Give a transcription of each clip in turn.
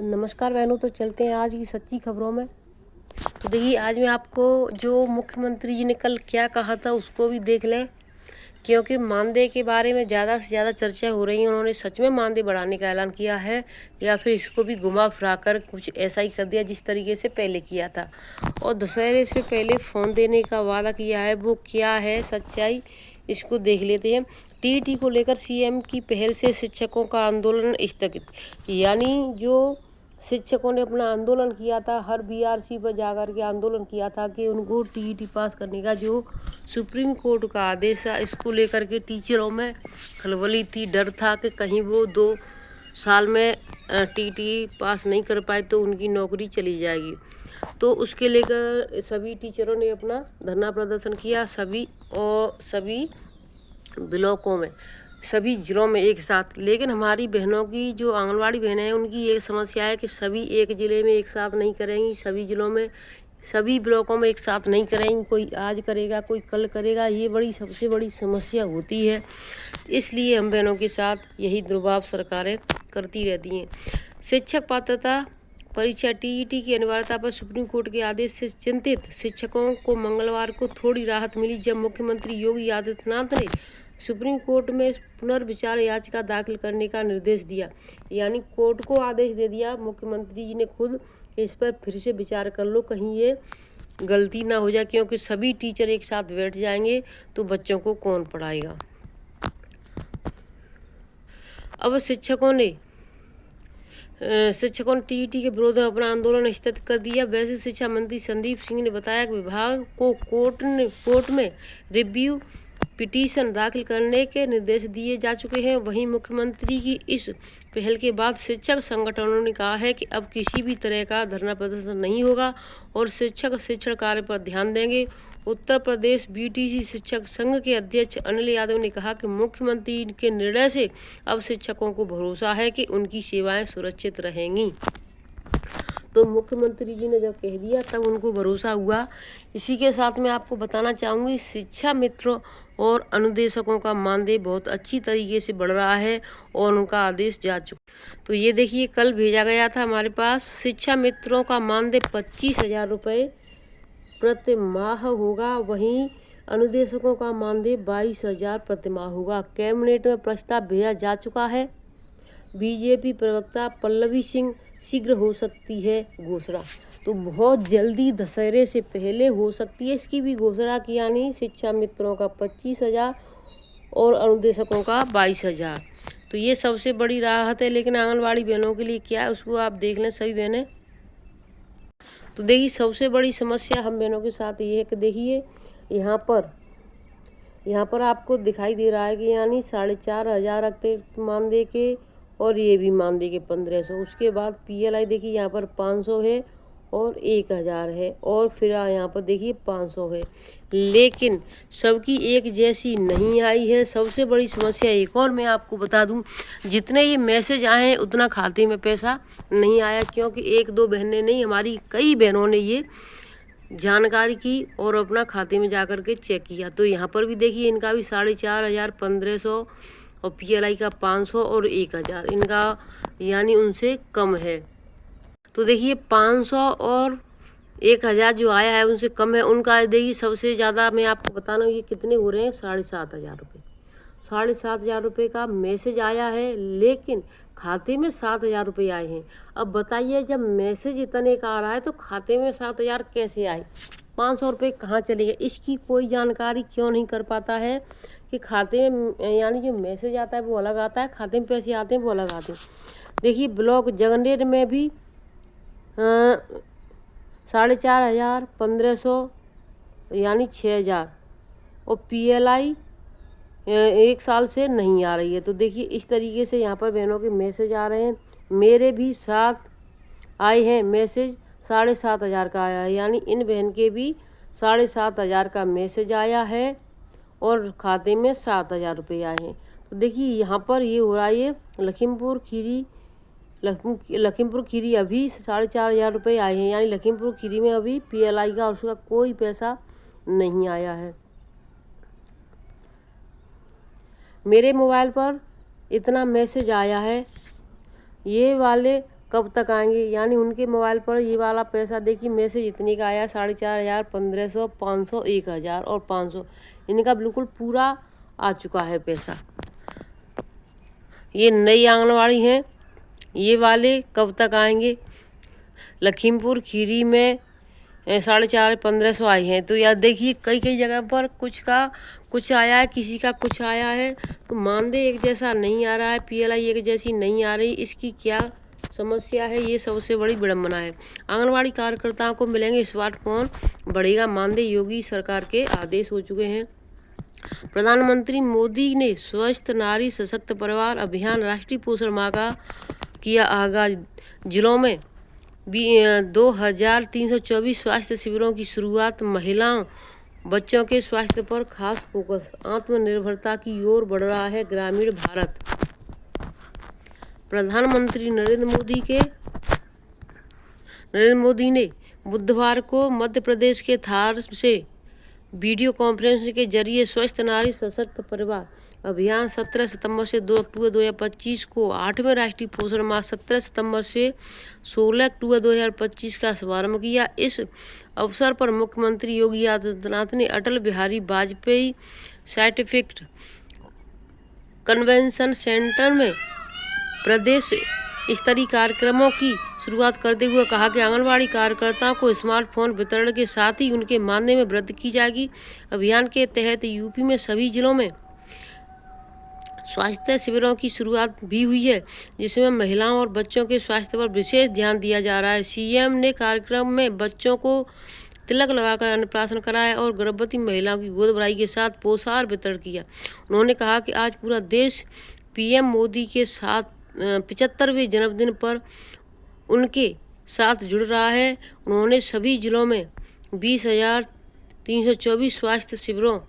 नमस्कार बहनों, तो चलते हैं आज की सच्ची खबरों में। तो देखिए, आज मैं आपको जो मुख्यमंत्री जी ने कल क्या कहा था उसको भी देख लें, क्योंकि मानदेय के बारे में ज़्यादा से ज़्यादा चर्चा हो रही है। उन्होंने सच में मानदेय बढ़ाने का ऐलान किया है या फिर इसको भी घुमा फिरा कर कुछ ऐसा ही कर दिया जिस तरीके से पहले किया था। और दशहरे से पहले फ़ोन देने का वादा किया है, वो क्या है सच्चाई, इसको देख लेते हैं। टीईटी को लेकर सीएम की पहल से शिक्षकों का आंदोलन स्थगित। यानी जो शिक्षकों ने अपना आंदोलन किया था, हर बीआरसी पर जाकर के आंदोलन किया था कि उनको टीईटी पास करने का जो सुप्रीम कोर्ट का आदेश है, इसको लेकर के टीचरों में खलबली थी, डर था कि कहीं वो 2 साल में टीईटी पास नहीं कर पाए तो उनकी नौकरी चली जाएगी। तो उसके लेकर सभी टीचरों ने अपना धरना प्रदर्शन किया, सभी ब्लॉकों में, सभी ज़िलों में एक साथ। लेकिन हमारी बहनों की जो आंगनवाड़ी बहनें हैं, उनकी ये समस्या है कि सभी एक ज़िले में एक साथ नहीं करेंगी, सभी ज़िलों में, सभी ब्लॉकों में एक साथ नहीं करेंगी। कोई आज करेगा, कोई कल करेगा, ये सबसे बड़ी समस्या होती है। इसलिए हम बहनों के साथ यही दुर्भाव सरकारें करती रहती हैं। शिक्षक पात्रता परीक्षा टीईटी की अनिवार्यता पर सुप्रीम कोर्ट के आदेश से चिंतित शिक्षकों को मंगलवार को थोड़ी राहत मिली, जब मुख्यमंत्री योगी आदित्यनाथ ने सुप्रीम कोर्ट में पुनर्विचार याचिका दाखिल करने का निर्देश दिया। यानी कोर्ट को आदेश दे दिया मुख्यमंत्री जी ने खुद, इस पर फिर से विचार कर लो, कहीं ये गलती ना हो जाए, क्योंकि सभी टीचर एक साथ बैठ जाएंगे तो बच्चों को कौन पढ़ाएगा। अब शिक्षकों ने टीईटी के विरोध में अपना आंदोलन स्थगित कर दिया। वैसे शिक्षा मंत्री संदीप सिंह ने बताया कि विभाग को कोर्ट में रिव्यू पिटीशन दाखिल करने के निर्देश दिए जा चुके हैं। वहीं मुख्यमंत्री की इस पहल के बाद शिक्षक संगठनों ने कहा है कि अब किसी भी तरह का धरना प्रदर्शन नहीं होगा और शिक्षक शिक्षण कार्य पर ध्यान देंगे। उत्तर प्रदेश बीटीसी शिक्षक संघ के अध्यक्ष अनिल यादव ने कहा कि मुख्यमंत्री के निर्णय से अब शिक्षकों को भरोसा है कि उनकी सेवाएं सुरक्षित रहेंगी। तो मुख्यमंत्री जी ने जब कह दिया तब उनको भरोसा हुआ। इसी के साथ मैं आपको बताना चाहूँगी, शिक्षा मित्रों और अनुदेशकों का मानदेय बहुत अच्छी तरीके से बढ़ रहा है और उनका आदेश जा चुका। तो ये देखिए, कल भेजा गया था हमारे पास। शिक्षा मित्रों का मानदेय 25,000 रुपये प्रति माह होगा। वहीं अनुदेशकों का मानदेय 22,000 प्रति माह होगा। कैबिनेट में प्रस्ताव भेजा जा चुका है। बीजेपी प्रवक्ता पल्लवी सिंह, शीघ्र हो सकती है घोषणा। तो बहुत जल्दी दशहरे से पहले हो सकती है इसकी भी घोषणा की। यानी शिक्षा मित्रों का 25,000 और अनुदेशकों का 22,000। तो ये सबसे बड़ी राहत है। लेकिन आंगनवाड़ी बहनों के लिए क्या है, उसको आप देख लें सभी बहनें। तो देखिए, सबसे बड़ी समस्या हम बहनों के साथ ये है कि देखिए, यहाँ पर आपको दिखाई दे रहा है कि यानी 4,500 रखते मानदेय के, और ये भी मानदेय के 1,500। उसके बाद पीएलआई देखिए यहाँ पर 500 है और 1,000 है, और फिर यहाँ पर देखिए 500 है। लेकिन सबकी एक जैसी नहीं आई है। सबसे बड़ी समस्या एक और मैं आपको बता दूं, जितने ये मैसेज आए हैं उतना खाते में पैसा नहीं आया, क्योंकि 1-2 बहनें नहीं, हमारी कई बहनों ने ये जानकारी की और अपना खाते में जाकर के चेक किया। तो यहाँ पर भी देखिए, इनका भी 4,500, 1,500 और पीएलआई का 500 और 1,000 इनका यानी उनसे कम है। तो देखिए, 500 और 1,000 जो आया है उनसे कम है। उनका देखिए सबसे ज़्यादा मैं आपको बता रहा हूँ ये कितने हो रहे हैं, 7,500 रुपये। 7,500 रुपये का मैसेज आया है, लेकिन खाते में 7,000 रुपये आए हैं। अब बताइए, जब मैसेज इतने का आ रहा है तो खाते में 7,000 कैसे आए, 500 रुपये कहाँ चले गए? इसकी कोई जानकारी क्यों नहीं कर पाता है कि खाते में, यानी जो मैसेज आता है वो अलग आता है, खाते में पैसे आते हैं वो अलग आते हैं। देखिए, ब्लॉक जगनेर में भी 4,500, 1,500 यानी 6,000, और पीएलआई 1 साल से नहीं आ रही है। तो देखिए, इस तरीके से यहाँ पर बहनों के मैसेज आ रहे हैं। मेरे भी साथ आए हैं मैसेज, 7,500 का आया है, यानी इन बहन के भी 7,500 का मैसेज आया है और खाते में 7,000 रुपये आए हैं। तो देखिए, यहाँ पर ये हो रहा है, ये लखीमपुर खीरी अभी 4,500 रुपये आए हैं, यानी लखीमपुर खीरी में अभी पीएलआई का और उसका कोई पैसा नहीं आया है। मेरे मोबाइल पर इतना मैसेज आया है, ये वाले कब तक आएंगे। यानी उनके मोबाइल पर ये वाला पैसा देखिए मैसेज इतने का आया 4,500, 1,500, 500, 1,000 और 500, इनका बिल्कुल पूरा आ चुका है पैसा। ये नई आंगनवाड़ी हैं, ये वाले कब तक आएंगे। लखीमपुर खीरी में 4,500, 1,500 आए हैं। तो यार देखिए कई कई जगह पर कुछ का कुछ आया है, किसी का कुछ आया है। तो मानदेय एक जैसा नहीं आ रहा है, PLI एक जैसी नहीं आ रही, इसकी क्या समस्या है, ये सबसे बड़ी विडम्बना है। आंगनवाड़ी कार्यकर्ताओं को मिलेंगे स्मार्टफोन, बढ़ेगा मानदेय, योगी सरकार के आदेश हो चुके हैं। प्रधानमंत्री मोदी ने स्वस्थ नारी सशक्त परिवार अभियान राष्ट्रीय पोषण माह का किया आगाज। जिलों में 2,324 स्वास्थ्य शिविरों की शुरुआत। महिलाओं बच्चों के स्वास्थ्य पर खास फोकस। आत्मनिर्भरता की ओर बढ़ रहा है ग्रामीण भारत। प्रधानमंत्री नरेंद्र मोदी ने बुधवार को मध्य प्रदेश के धार से वीडियो कॉन्फ्रेंस के जरिए स्वस्थ नारी सशक्त परिवार अभियान 17 सितंबर से 2 अक्टूबर 2025 को 8वें राष्ट्रीय पोषण माह 17 सितंबर से 16 अक्टूबर 2025 का शुभारंभ किया। इस अवसर पर मुख्यमंत्री योगी आदित्यनाथ ने Atal Bihari Vajpayee scientific convention centre में प्रदेश स्तरीय कार्यक्रमों की शुरुआत करते हुए कहा कि आंगनबाड़ी कार्यकर्ताओं को स्मार्टफोन वितरण के साथ ही उनके मानदेय में वृद्धि की जाएगी। अभियान के तहत यूपी में सभी जिलों में स्वास्थ्य शिविरों की शुरुआत भी हुई है, जिसमें महिलाओं और बच्चों के स्वास्थ्य पर विशेष ध्यान दिया जा रहा है। सीएम ने कार्यक्रम में बच्चों को तिलक लगाकर अन्नप्राशन कराया और गर्भवती महिलाओं की गोद भराई के साथ पोषाहार वितरण किया। उन्होंने कहा कि आज पूरा देश पीएम मोदी के साथ 75वें जन्मदिन पर उनके साथ जुड़ रहा है। उन्होंने सभी जिलों में 20,324 स्वास्थ्य शिविरों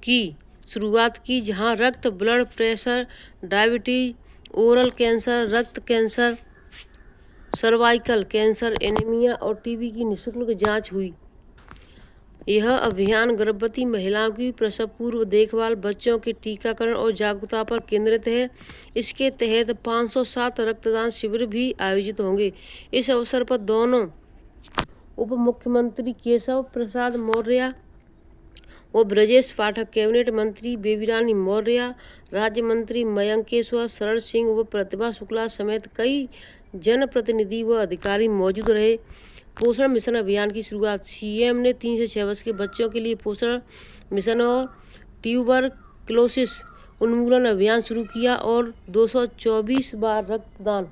की शुरुआत की, जहां रक्त, blood pressure, diabetes, oral cancer, रक्त कैंसर, सर्वाइकल कैंसर, एनीमिया और टीबी की निःशुल्क जांच हुई। यह अभियान गर्भवती महिलाओं की प्रसव पूर्व देखभाल, बच्चों के टीकाकरण और जागरूकता पर केंद्रित है। इसके तहत 507 रक्तदान शिविर भी आयोजित होंगे। इस अवसर पर दोनों उप मुख्यमंत्री केशव प्रसाद मौर्य और ब्रजेश पाठक, कैबिनेट मंत्री बेबी रानी मौर्य, राज्य मंत्री मयंकेश्वर शरण सिंह व प्रतिभा शुक्ला समेत कई जनप्रतिनिधि व अधिकारी मौजूद रहे। पोषण मिशन अभियान की शुरुआत। सीएम ने 3 से 6 वर्ष के बच्चों के लिए पोषण मिशन और ट्यूबरक्लोसिस उन्मूलन अभियान शुरू किया और 224 बार रक्तदान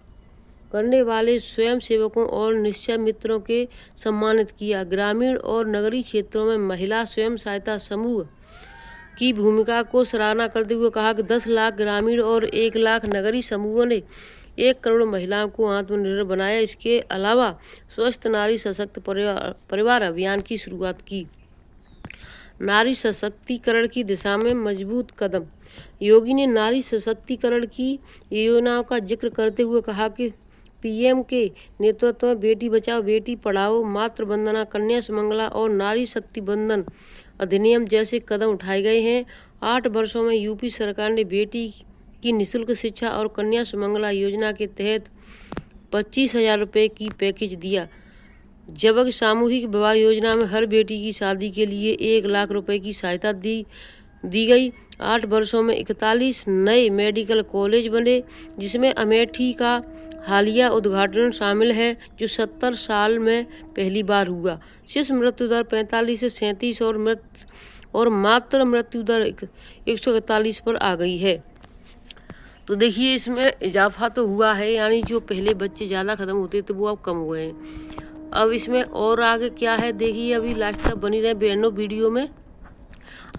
करने वाले स्वयं सेवकों और निश्चय मित्रों के सम्मानित किया। ग्रामीण और नगरीय क्षेत्रों में महिला स्वयं सहायता समूह की भूमिका को सराहना करते हुए कहा कि 10 लाख ग्रामीण और 1 लाख नगरीय समूहों ने 1 करोड़ महिलाओं को आत्मनिर्भर बनाया। इसके अलावा स्वस्थ नारी सशक्त परिवार अभियान की शुरुआत की। नारी सशक्तिकरण की दिशा में मजबूत कदम। योगी ने नारी सशक्तिकरण की योजनाओं का जिक्र करते हुए कहा कि पीएम के नेतृत्व में बेटी बचाओ बेटी पढ़ाओ, मातृ वंदना, कन्या सुमंगला और नारी शक्ति बंधन अधिनियम जैसे कदम उठाए गए हैं। 8 वर्षों में यूपी सरकार ने बेटी की निःशुल्क शिक्षा और कन्या सुमंगला योजना के तहत 25,000 रुपये की पैकेज दिया, जबकि सामूहिक विवाह योजना में हर बेटी की शादी के लिए 1 लाख रुपये की सहायता दी गई। 8 वर्षों में 41 नए मेडिकल कॉलेज बने, जिसमें अमेठी का हालिया उद्घाटन शामिल है, जो 70 साल में पहली बार हुआ। शिशु मृत्यु दर 45 से 37 और मातृ मृत्यु दर 141 पर आ गई है। तो देखिए इसमें इजाफा तो हुआ है, यानी जो पहले बच्चे ज़्यादा ख़त्म होते थे वो अब कम हुए हैं। अब इसमें और आगे क्या है देखिए, अभी लास्ट तक बनी रहे बहनों वीडियो में।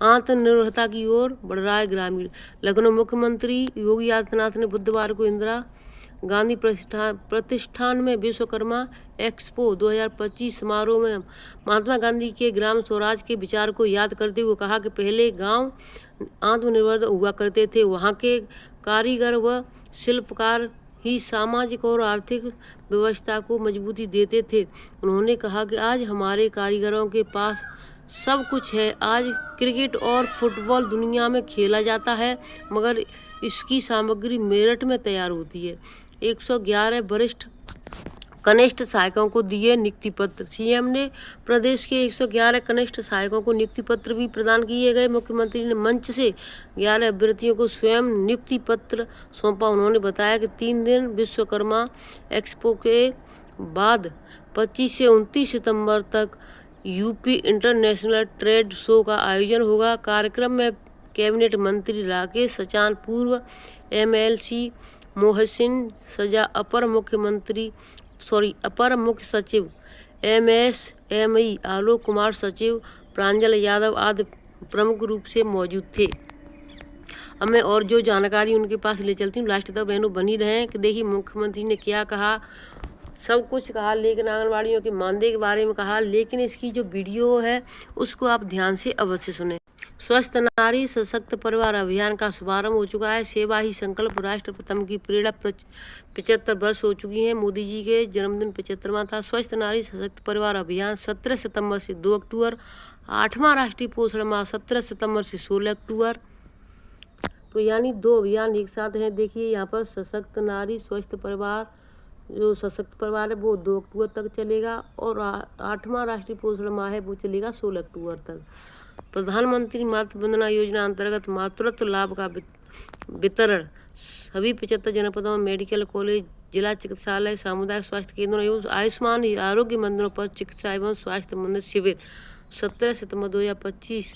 आत्मनिर्भरता की ओर बढ़ रहा है ग्रामीण। लखनऊ मुख्यमंत्री योगी आदित्यनाथ ने बुधवार को इंदिरा गांधी प्रतिष्ठान में विश्वकर्मा एक्सपो 2025 समारोह में महात्मा गांधी के ग्राम स्वराज के विचार को याद करते हुए कहा कि पहले गांव आत्मनिर्भर हुआ करते थे, वहां के कारीगर व शिल्पकार ही सामाजिक और आर्थिक व्यवस्था को मजबूती देते थे। उन्होंने कहा कि आज हमारे कारीगरों के पास सब कुछ है। आज क्रिकेट और फुटबॉल दुनिया में खेला जाता है, मगर इसकी सामग्री मेरठ में तैयार होती है। 111 वरिष्ठ कनिष्ठ सहायकों को दिए नियुक्ति पत्र। सीएम ने प्रदेश के 111 कनिष्ठ सहायकों को नियुक्ति पत्र भी प्रदान किए गए। मुख्यमंत्री ने मंच से 11 अभ्यर्थियों को स्वयं नियुक्ति पत्र सौंपा। उन्होंने बताया कि 3 दिन विश्वकर्मा एक्सपो के बाद 25 से 29 सितंबर तक यूपी इंटरनेशनल ट्रेड शो का आयोजन होगा। कार्यक्रम में कैबिनेट मंत्री राकेश सचान, पूर्व एमएलसी मोहसिन सजा, अपर मुख्य सचिव एमएसएमई आलोक कुमार, सचिव प्रांजल यादव आदि प्रमुख रूप से मौजूद थे। अब मैं और जो जानकारी उनके पास ले चलती हूँ, लास्ट तक बहनों बनी रहें कि देखिए मुख्यमंत्री ने क्या कहा। सब कुछ कहा, लेकिन आंगनबाड़ियों के मानदेय के बारे में कहा, लेकिन इसकी जो वीडियो है उसको आप ध्यान से अवश्य सुने। स्वस्थ नारी सशक्त परिवार अभियान का शुभारंभ हो चुका है। सेवा ही संकल्प राष्ट्र प्रथम की प्रेरणा 75 वर्ष हो चुकी हैं। मोदी जी के जन्मदिन 75वां था। स्वस्थ नारी सशक्त परिवार अभियान 17 सितंबर से 2 अक्टूबर। 8वां राष्ट्रीय पोषण माह 17 सितंबर से 16 अक्टूबर। तो यानी 2 अभियान एक साथ हैं। देखिए यहाँ पर सशक्त नारी स्वस्थ परिवार, जो सशक्त परिवार है वो 2 अक्टूबर तक चलेगा, और 8वां राष्ट्रीय पोषण माह है वो चलेगा 16 अक्टूबर तक। प्रधानमंत्री मातृ वंदना योजना अंतर्गत मातृत्व लाभ का वितरण सभी 75 जनपदों में मेडिकल कॉलेज, जिला चिकित्सालय, सामुदायिक स्वास्थ्य केंद्रों एवं आयुष्मान आरोग्य मंदिरों पर चिकित्सा एवं स्वास्थ्य मंदिर शिविर 17 सितंबर 2025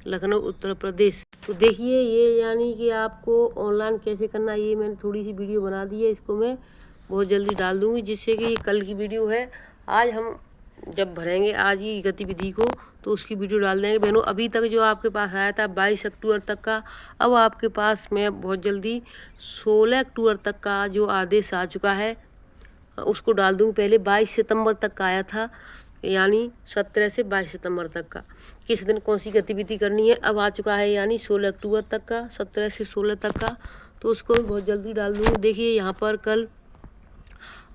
लखनऊ उत्तर प्रदेश। तो देखिए ये यानी कि आपको ऑनलाइन कैसे करना है, ये मैंने थोड़ी सी वीडियो बना दी है, इसको मैं बहुत जल्दी डाल दूंगी, जिससे कि कल की वीडियो है आज हम जब भरेंगे आज ही गतिविधि को तो उसकी वीडियो डाल देंगे। बहनों अभी तक जो आपके पास आया था 22 अक्टूबर तक का, अब आपके पास में बहुत जल्दी 16 अक्टूबर तक का जो आदेश आ चुका है उसको डाल दूँगी। पहले 22 सितंबर तक का आया था, यानी 17 से 22 सितंबर तक का किस दिन कौन सी गतिविधि करनी है, अब आ चुका है यानी 16 अक्टूबर तक का, 17 से 16 तक का, तो उसको भी बहुत जल्दी डाल दूँगी। देखिए यहाँ पर कल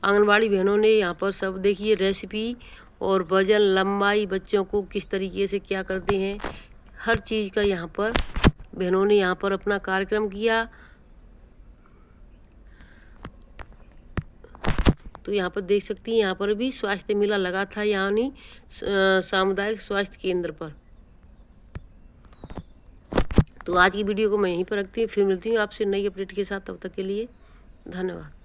आंगनबाड़ी बहनों ने यहाँ पर सब देखिए रेसिपी और वजन, लंबाई, बच्चों को किस तरीके से क्या करते हैं, हर चीज़ का यहाँ पर बहनों ने यहाँ पर अपना कार्यक्रम किया। तो यहाँ पर देख सकती हैं, यहाँ पर भी स्वास्थ्य मेला लगा था, यानी सामुदायिक स्वास्थ्य केंद्र पर। तो आज की वीडियो को मैं यहीं पर रखती हूँ, फिर मिलती हूँ आपसे नई अपडेट के साथ। तब तक के लिए धन्यवाद।